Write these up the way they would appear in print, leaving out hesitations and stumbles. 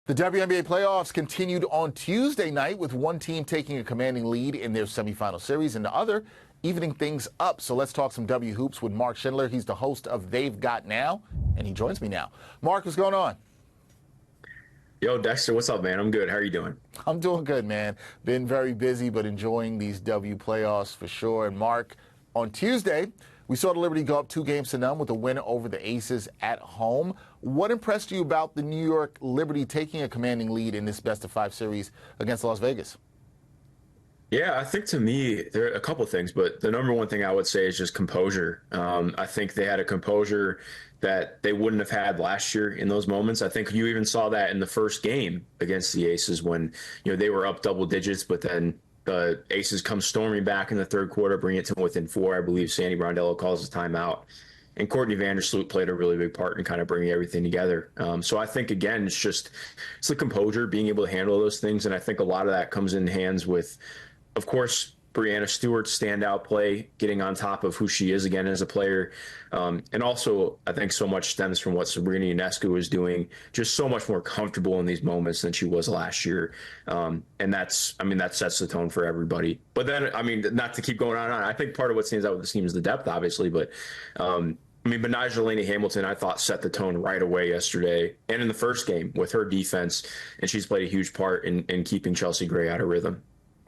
The WNBA playoffs continued on Tuesday night with one team taking a commanding lead in their semifinal series and the other evening things up. So let's talk some W Hoops with Mark Schindler. He's the host of They've Got Now, and he joins me now. Mark, what's going on? Yo, Dexter, what's up, man? I'm good. How are you doing? I'm doing good, man. Been very busy, but enjoying these W playoffs for sure. And Mark, on Tuesday, we saw the Liberty go up 2-0 with a win over the Aces at home. What impressed you about the New York Liberty taking a commanding lead in this best-of-5 series against Las Vegas? Yeah, I think to me, there are a couple of things, but the number one thing I would say is just composure. I think they had a composure that they wouldn't have had last year in those moments. I think you even saw that in the first game against the Aces when, they were up double digits, but then the Aces come storming back in the third quarter, bring it to within 4. I believe Sandy Brondello calls a timeout. And Courtney Vandersloot played a really big part in kind of bringing everything together. So I think, again, it's the composure, being able to handle those things. And I think a lot of that comes in hands with, of course, Breanna Stewart's standout play, getting on top of who she is again as a player. And also, I think so much stems from what Sabrina Ionescu is doing, just so much more comfortable in these moments than she was last year. And that sets the tone for everybody. But then, not to keep going on and on, I think part of what stands out with this team is the depth, obviously. But Betnijah laney-hamilton, I thought, set the tone right away yesterday and in the first game with her defense. And she's played a huge part in keeping Chelsea Gray out of rhythm.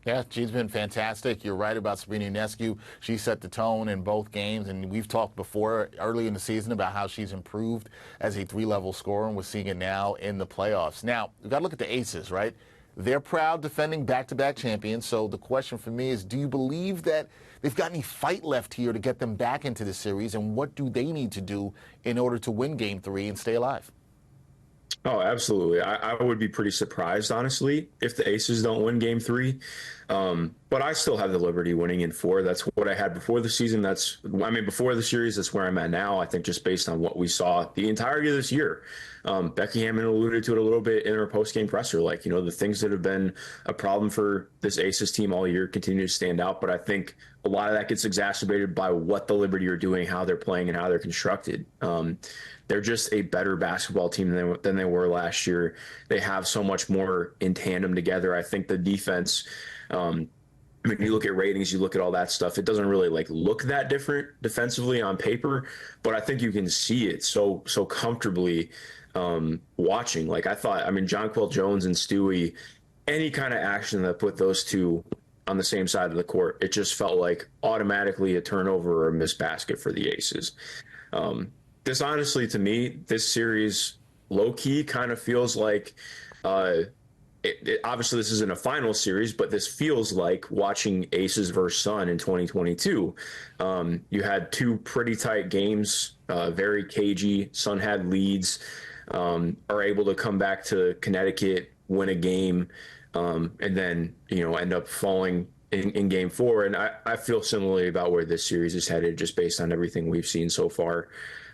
Yeah, she's been fantastic. You're right about Sabrina Ionescu. She set the tone in both games, and we've talked before early in the season about how she's improved as a 3-level scorer, and we're seeing it now in the playoffs. Now, we've got to look at the Aces, right? They're proud defending back-to-back champions, so the question for me is, do you believe that they've got any fight left here to get them back into the series, and what do they need to do in order to win Game 3 and stay alive? Oh, absolutely. I would be pretty surprised, honestly, if the Aces don't win Game 3. But I still have the Liberty winning in 4. That's what I had before the season. Before the series, that's where I'm at now. I think just based on what we saw the entirety of this year. Becky Hammon alluded to it a little bit in her post-game presser. The things that have been a problem for this Aces team all year continue to stand out. But I think a lot of that gets exacerbated by what the Liberty are doing, how they're playing, and how they're constructed. They're just a better basketball team than they were last year. They have so much more in tandem together. I think the defense, when you look at ratings, you look at all that stuff, it doesn't really look that different defensively on paper, but I think you can see it so comfortably watching. I thought, Jonquel Jones and Stewie, any kind of action that put those two on the same side of the court, it just felt like automatically a turnover or a missed basket for the Aces. This honestly, to me, this series low-key kind of feels like, obviously this isn't a final series, but this feels like watching Aces versus Sun in 2022. You had 2 pretty tight games, very cagey. Sun had leads, are able to come back to Connecticut, win a game, and then, end up falling in Game 4. And I feel similarly about where this series is headed, just based on everything we've seen so far.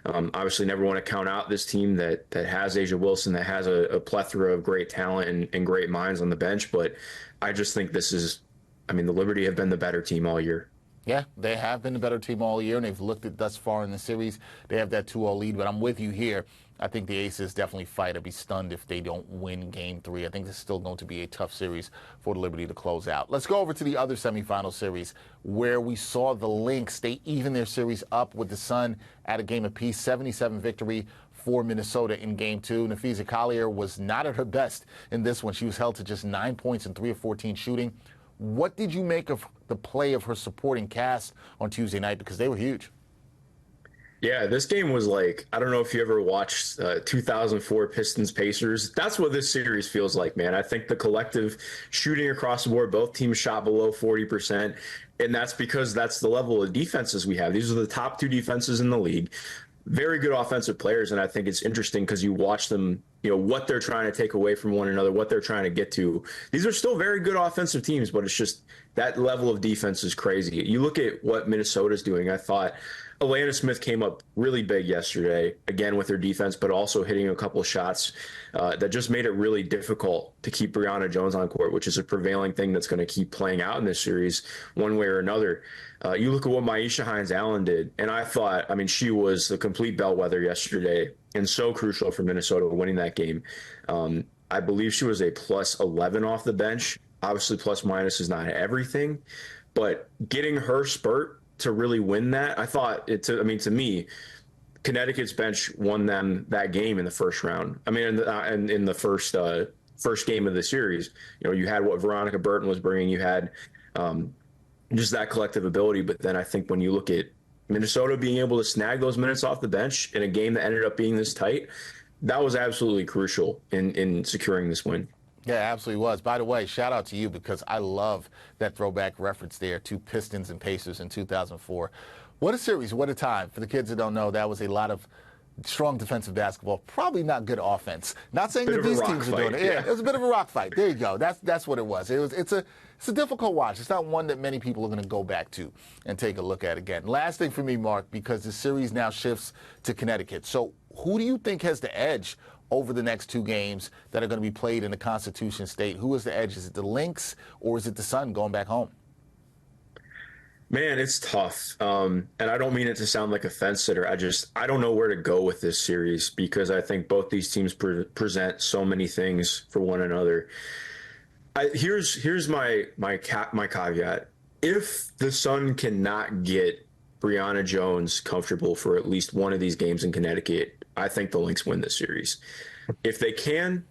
Obviously, never want to count out this team that has A'ja Wilson, that has a plethora of great talent and great minds on the bench. But I just think this is, the Liberty have been the better team all year. Yeah, they have been the better team all year, and they've looked at thus far in the series. They have that 2-0 lead, but I'm with you here. I think the Aces definitely fight. I'd be stunned if they don't win Game 3. I think this is still going to be a tough series for the Liberty to close out. Let's go over to the other semifinal series where we saw the Lynx. They even their series up with the Sun at a game apiece, 77 victory for Minnesota in Game 2. Napheesa Collier was not at her best in this one. She was held to just 9 points and 3 of 14 shooting. What did you make of the play of her supporting cast on Tuesday night? Because they were huge. Yeah, this game was I don't know if you ever watched 2004 Pistons Pacers. That's what this series feels like, man. I think the collective shooting across the board, both teams shot below 40%. And that's because that's the level of defenses we have. These are the top 2 defenses in the league. Very good offensive players, and I think it's interesting because you watch them, what they're trying to take away from one another, what they're trying to get to. These are still very good offensive teams, but it's just that level of defense is crazy. You look at what Minnesota's doing. I thought Alana Smith came up really big yesterday, again with her defense, but also hitting a couple of shots that just made it really difficult to keep Brionna Jones on court, which is a prevailing thing that's going to keep playing out in this series one way or another. You look at what Myisha Hines-Allen did, and I thought, she was the complete bellwether yesterday and so crucial for Minnesota winning that game. I believe she was a plus 11 off the bench. Obviously, plus minus is not everything, but getting her spurt to really win that, I thought it. To me, Connecticut's bench won them that game in the first round. I mean, in the first game of the series, you had what Veronica Burton was bringing. You had just that collective ability. But then I think when you look at Minnesota being able to snag those minutes off the bench in a game that ended up being this tight, that was absolutely crucial in securing this win. Yeah, absolutely was. By the way, shout out to you because I love that throwback reference there to Pistons and Pacers in 2004. What a series, what a time. For the kids that don't know, that was a lot of strong defensive basketball, probably not good offense. Not saying that these teams are doing it. Yeah, it was a bit of a rock fight. There you go. That's what it was. It's a difficult watch. It's not one that many people are going to go back to and take a look at again. Last thing for me, Mark, because the series now shifts to Connecticut. So who do you think has the edge over the next two games that are going to be played in the Constitution State? Who is the edge? Is it the Lynx or is it the Sun going back home? Man, it's tough. And I don't mean it to sound like a fence sitter. I don't know where to go with this series because I think both these teams present so many things for one another. Here's my caveat. If the Sun cannot get Brianna Jones comfortable for at least one of these games in Connecticut, I think the Lynx win this series. If they can,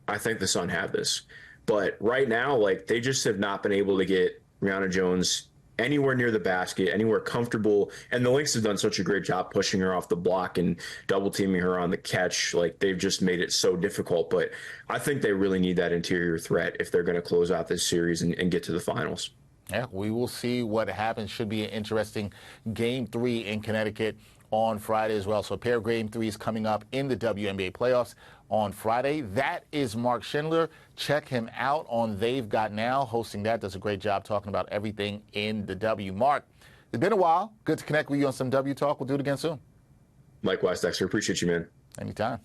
I think the Sun have this. But right now, they just have not been able to get Brianna Jones anywhere near the basket, anywhere comfortable. And the Lynx have done such a great job pushing her off the block and double teaming her on the catch. They've just made it so difficult. But I think they really need that interior threat if they're going to close out this series and get to the finals. Yeah, we will see what happens. Should be an interesting Game 3 in Connecticut on Friday as well. So a pair of Game 3s coming up in the WNBA Playoffs on Friday. That is Mark Schindler. Check him out on They've Got Now. Hosting that, does a great job talking about everything in the W. Mark, it's been a while. Good to connect with you on some W Talk. We'll do it again soon. Likewise, Dexter. Appreciate you, man. Anytime.